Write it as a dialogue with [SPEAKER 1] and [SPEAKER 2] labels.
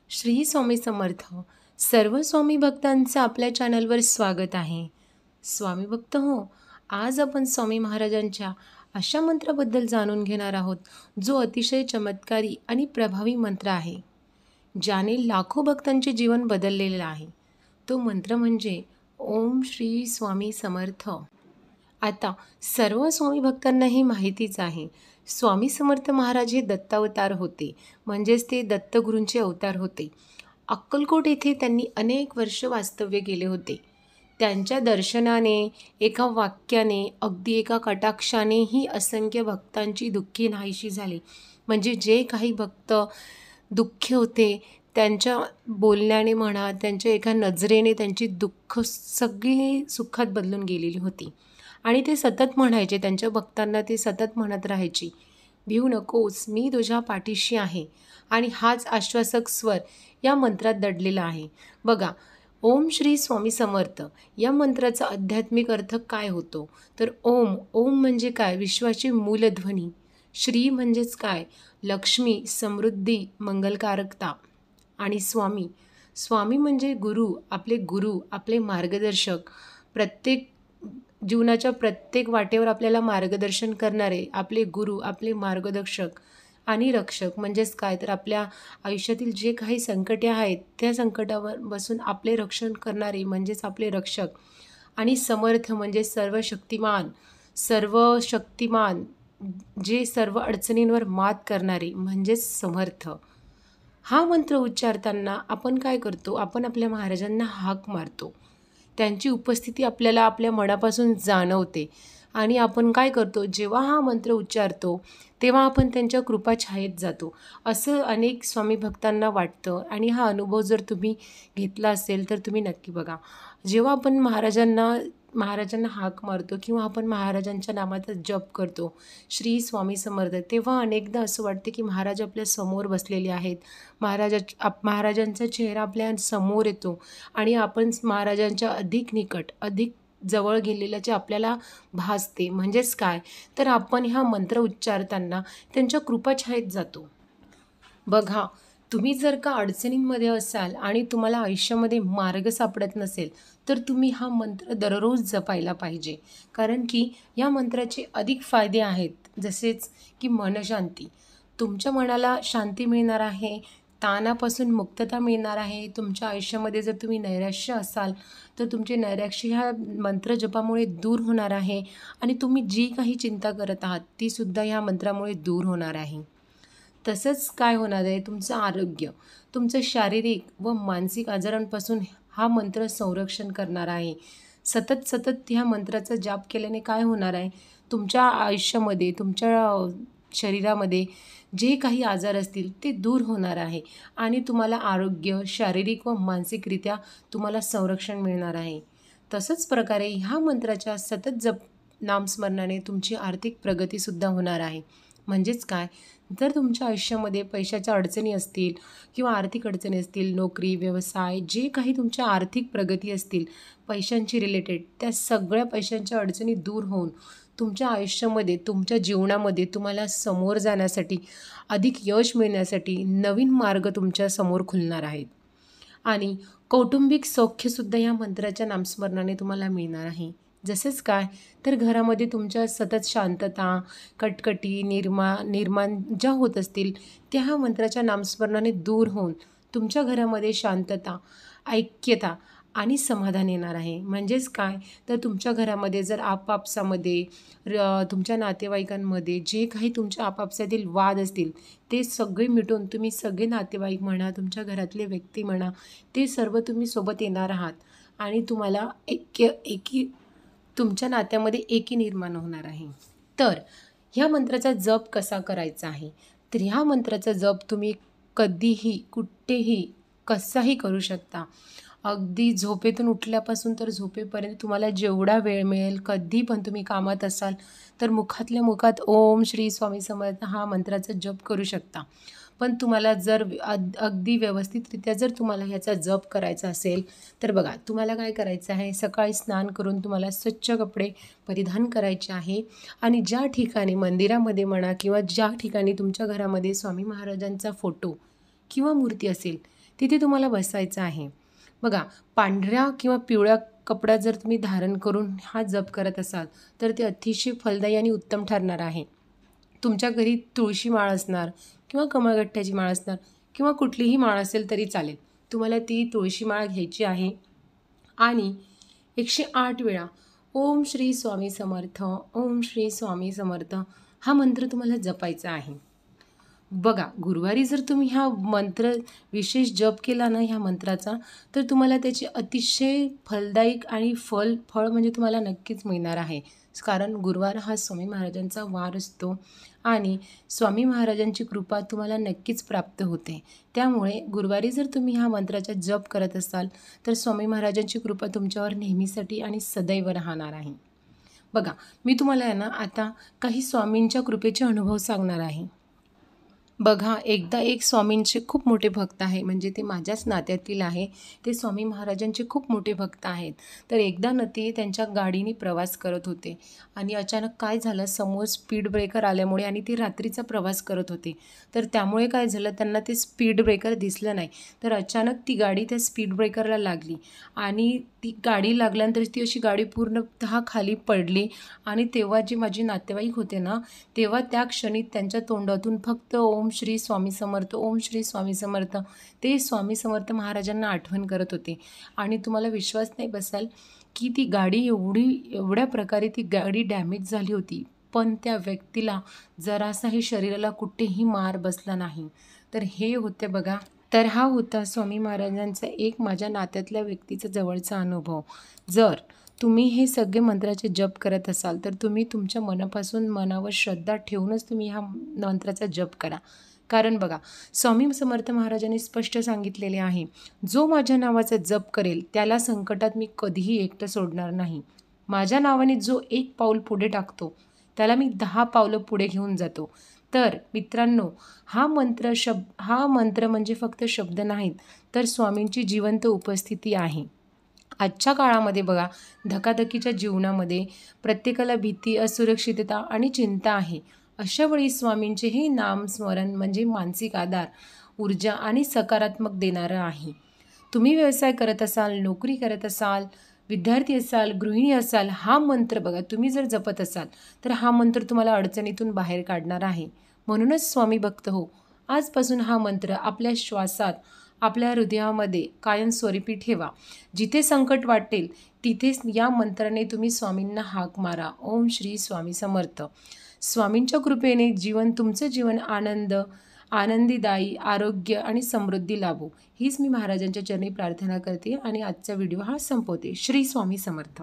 [SPEAKER 1] श्री स्वामी समर्थ. सर्व स्वामी भक्तांचं आपल्या चॅनलवर स्वागत आहे. स्वामी भक्त हो, आज आपण स्वामी महाराजांच्या अशा मंत्राबद्दल जाणून घेणार आहोत जो अतिशय चमत्कारी आणि प्रभावी मंत्र आहे, ज्याने लाखो भक्तांचे जीवन बदललेले आहे. तो मंत्र म्हणजे ओम श्री स्वामी समर्थ. आता सर्व स्वामी भक्तांना ही माहितीच आहे. स्वामी समर्थ महाराज हे दत्तावतार होते, म्हणजेच ते दत्तगुरूंचे अवतार होते. अक्कलकोट येथे त्यांनी अनेक वर्ष वास्तव्य केले होते. त्यांच्या दर्शनाने, एका वाक्याने, अगदी एका कटाक्षाने ही असंख्य भक्तांची दुःखी नाहीशी झाली. म्हणजे जे काही भक्त दुःखी होते, त्यांच्या बोलण्याने म्हणा, त्यांच्या एका नजरेने त्यांची दुःख सगळी सुखात बदलून गेलेली होती. आणि ते सतत म्हणायचे, त्यांच्या भक्तांना ते सतत म्हणत राहायची, भिऊ नकोस, मी तुझ्या पाठीशी आहे. आणि हाच आश्वासक स्वर या मंत्रात दडलेला आहे. बघा, ओम श्री स्वामी समर्थ या मंत्राचा आध्यात्मिक अर्थ काय होतो, तर ओम म्हणजे काय, विश्वाची मूलध्वनी. श्री म्हणजेच काय, लक्ष्मी, समृद्धी, मंगलकारकता. आणि स्वामी म्हणजे गुरु, आपले मार्गदर्शक, जीवनाच्या प्रत्येक वाटेवर आपल्याला मार्गदर्शन करणारे आपले गुरु, आपले मार्गदर्शक. आणि रक्षक म्हणजेच काय, तर आपल्या आयुष्यातील जे काही संकटे आहेत त्या संकटावर बसून आपले रक्षण करणारे म्हणजेच आपले रक्षक. आणि समर्थ म्हणजे सर्व शक्तिमान, जे सर्व अडचणींवर मात करणारे म्हणजेच समर्थ. हा मंत्र उच्चारताना आपण काय करतो, आपण आपल्या महाराजांना हाक मारतो. त्यांची उपस्थिती आपल्याला आपल्या मनापासून जाणवते. आणि आपण काय करतो, जेव्हा हा मंत्र उच्चारतो तेव्हा आपण त्यांच्या कृपाछायेत जातो, असं अनेक स्वामी भक्तांना वाटतं. आणि हा अनुभव जर तुम्ही घेतला असेल तर तुम्ही नक्की बघा. जेव्हा आपण महाराजांना हाक मारतो किंवा आपण महाराजांच्या नामाचा जप करतो, श्री स्वामी समर्थ, तेव्हा अनेकदा असं वाटते की महाराज आपल्या समोर बसलेले आहेत. महाराजांचा चेहरा आपल्या समोर येतो आणि आपण महाराजांच्या अधिक निकट, अधिक जवळ गेलेल्याचे आपल्याला भासते. म्हणजेच काय, तर आपण हा मंत्र उच्चारताना त्यांच्या कृपाछायेत जातो. बघा, तुम्ही जर का अडचणींमध्ये असाल आणि तुम्हाला आयुष्यामध्ये मार्ग सापडत नसेल तर तुम्ही हा मंत्र दररोज जपायला पाहिजे. कारण की या मंत्राचे अधिक फायदे आहेत, जसेच की मनशांती. तुमच्या मनाला शांती मिळणार आहे, ताणापासून मुक्तता मिळणार आहे. तुमच्या आयुष्यामध्ये जर तुम्ही नैराश्य असाल तर तुमचे नैराश्य ह्या मंत्रजपामुळे दूर होणार आहे. आणि तुम्ही जी काही चिंता करत आहात तीसुद्धा ह्या मंत्रामुळे दूर होणार आहे. तसंच काय होणार आहे, तुमचं आरोग्य, तुमचं शारीरिक व मानसिक आजारांपासून हा मंत्र संरक्षण करणार आहे. सतत ह्या मंत्राचा जाप केल्याने काय होणार आहे, तुमच्या आयुष्यामध्ये, तुमच्या शरीरामध्ये जे काही आजार असतील ते दूर होणार आहे. आणि तुम्हाला आरोग्य, शारीरिक व मानसिकरित्या तुम्हाला संरक्षण मिळणार आहे. तसंच प्रकारे ह्या मंत्राच्या सतत नामस्मरणाने तुमची आर्थिक प्रगतीसुद्धा होणार आहे. म्हणजेच काय, जर तुमच्या आयुष्यामध्ये पैशाच्या अडचणी असतील किंवा आर्थिक अडचणी असतील, नोकरी, व्यवसाय, जे काही तुमच्या आर्थिक प्रगती असतील पैशांची रिलेटेड, त्या सगळ्या पैशांच्या अडचणी दूर होऊन तुमच्या आयुष्यामध्ये, तुमच्या जीवनामध्ये तुम्हाला समोर जाण्यासाठी, अधिक यश मिळण्यासाठी नवीन मार्ग तुमच्या समोर खुलणार आहेत. आणि कौटुंबिक सौख्यसुद्धा या मंत्राच्या नामस्मरणाने तुम्हाला मिळणार आहे. जसेच काय, तर घरामध्ये तुमच्या सतत शांतता, कटकटी निर्माण ज्या होत असतील त्या ह्या मंत्राच्या नामस्मरणाने दूर होऊन तुमच्या घरामध्ये शांतता, ऐक्यता आणि समाधान येणार आहे. म्हणजेच काय, तर तुमच्या घरामध्ये जर आपापसामध्ये, तुमच्या नातेवाईकांमध्ये जे काही तुमच्या आपापसातील वाद असतील ते सगळे मिटून तुम्ही सगळे नातेवाईक म्हणा, तुमच्या घरातले व्यक्ती म्हणा, ते सर्व तुम्ही सोबत येणार आहात. आणि तुम्हाला तुमच्या नात्यामध्ये एकी निर्माण होणार आहे. तर ह्या मंत्राचा जप कसा करायचा आहे, तर ह्या मंत्राचा जप तुम्ही कधीही, कुठेही, कसाही करू शकता. अगदी झोपेतून उठल्यापासून तर झोपेपर्यंत तुम्हाला जेवढा वेळ मिळेल, कधी पण तुम्ही कामात असाल तर मुखातल्या मुखात ओम श्री स्वामी समर्थ हा मंत्राचा जप करू शकता. पण तुम्हाला जर अगदी व्यवस्थितरित्या जर तुम्हाला ह्याचा जप करायचा असेल तर बघा, तुम्हाला काय करायचं आहे, सकाळी स्नान करून तुम्हाला स्वच्छ कपडे परिधान करायचे आहे. आणि ज्या ठिकाणी मंदिरामध्ये म्हणा किंवा ज्या ठिकाणी तुमच्या घरामध्ये स्वामी महाराजांचा फोटो किंवा मूर्ती असेल तिथे तुम्हाला बसायचं आहे. बघा, पांढऱ्या किंवा पिवळ्या कपडा जर तुम्ही धारण करून हा जप करत असाल तर ते अतिशय फलदायी आणि उत्तम ठरणार आहे. तुमच्या घरी तुळशी माळ असणार किंवा कमळगठ्ठ्याची माळ असणार किंवा कुठलीही माळ असेल तरी चालेल. तुम्हाला ती तुळशी माळ घ्यायची आहे आणि 108 वेळा ओम श्री स्वामी समर्थ, ओम श्री स्वामी समर्थ हा मंत्र तुम्हाला जपायचा आहे. बघा, गुरुवारी जर तुम्ही हा मंत्र विशेष जप केला ना ह्या मंत्राचा, तर तुम्हाला त्याची अतिशय फलदायक आणि फळ म्हणजे तुम्हाला नक्कीच मिळणार आहे. कारण गुरुवार हा स्वामी महाराजांचा वार असतो आणि स्वामी महाराजांची कृपा तुम्हाला नक्कीच प्राप्त होते. त्यामुळे गुरुवारी जर तुम्ही ह्या मंत्राचा जप करत असाल तर स्वामी महाराजांची कृपा तुमच्यावर नेहमीसाठी आणि सदैव राहणार आहे. बघा, मी तुम्हाला आहे ना आता काही स्वामींच्या कृपेचे अनुभव सांगणार आहे. बघा, एकदा एक स्वामींचे खूप मोठे भक्त आहे, म्हणजे ते माझ्याच नात्यातील आहे. ते स्वामी महाराजांचे खूप मोठे भक्त आहेत. तर एकदा न ते त्यांच्या गाडीने प्रवास करत होते आणि अचानक काय झालं, समोर स्पीड ब्रेकर आल्यामुळे आणि ते रात्रीचा प्रवास करत होते. तर त्यामुळे काय झालं, त्यांना ते स्पीड ब्रेकर दिसलं नाही. तर अचानक ती गाडी त्या स्पीड ब्रेकरला लागली आणि ती गाडी लागल्यानंतर ती अशी गाडी पूर्णतः खाली पडली आणि तेव्हा जे माझे नातेवाईक होते ना, तेव्हा त्या क्षणी त्यांच्या तोंडातून फक्त ओम श्री स्वामी समर्थ, ओम श्री स्वामी समर्थ ते स्वामी समर्थ महाराजांना आठवण करत होते. आणि तुम्हाला विश्वास नाही बसाल की ती गाडी एवढ्या प्रकारे ती गाडी डॅमेज झाली होती, पण त्या व्यक्तीला जरासाही शरीराला कुठेही मार बसला नाही. तर हे होते बघा. तर हा होता स्वामी महाराजांचा एक माझ्या नात्यातल्या व्यक्तीचा जवळचा अनुभव. जर तुम्ही हे सगळे मंत्राचे जप करत असाल तर तुम्ही तुमच्या मनापासून मनावर श्रद्धा ठेवूनच तुम्ही ह्या मंत्राचा जप करा. कारण बघा, स्वामी समर्थ महाराजांनी स्पष्ट सांगितलेले आहे, जो माझ्या नावाचा जप करेल त्याला संकटात मी कधीही एकटं सोडणार नाही. माझ्या नावाने जो एक पाऊल पुढे टाकतो त्याला मी 10 पावलं पुढे घेऊन जातो. तर मित्रांनो, हा मंत्र म्हणजे फक्त शब्द नाहीत, तर स्वामींची जिवंत उपस्थिती आहे. आजच्या काळामध्ये बघा, धकाधकीच्या जीवनामध्ये प्रत्येकाला भीती, असुरक्षितता आणि चिंता आहे. अशा वेळी स्वामींचे हे नामस्मरण म्हणजे मानसिक आधार, ऊर्जा आणि सकारात्मक देणारं आहे. तुम्ही व्यवसाय करत असाल, नोकरी करत असाल, विद्यार्थी असाल, गृहिणी असाल, हा मंत्र बघा तुम्ही जर जपत असाल तर हा मंत्र तुम्हाला अडचणीतून बाहेर काढणार आहे. म्हणूनच स्वामी भक्त हो, आजपासून हा मंत्र आपल्या श्वासात, आपल्या हृदयामध्ये कायमस्वरूपी ठेवा. जिथे संकट वाटेल तिथेच या मंत्राने तुम्ही स्वामींना हाक मारा, ओम श्री स्वामी समर्थ. स्वामींच्या कृपेने तुमचं जीवन आनंदीदायी, आरोग्य आणि समृद्धी लाभो, हीच मी महाराजांच्या चरणी प्रार्थना करते आणि आजचा व्हिडिओ हा संपवते. श्री स्वामी समर्थ.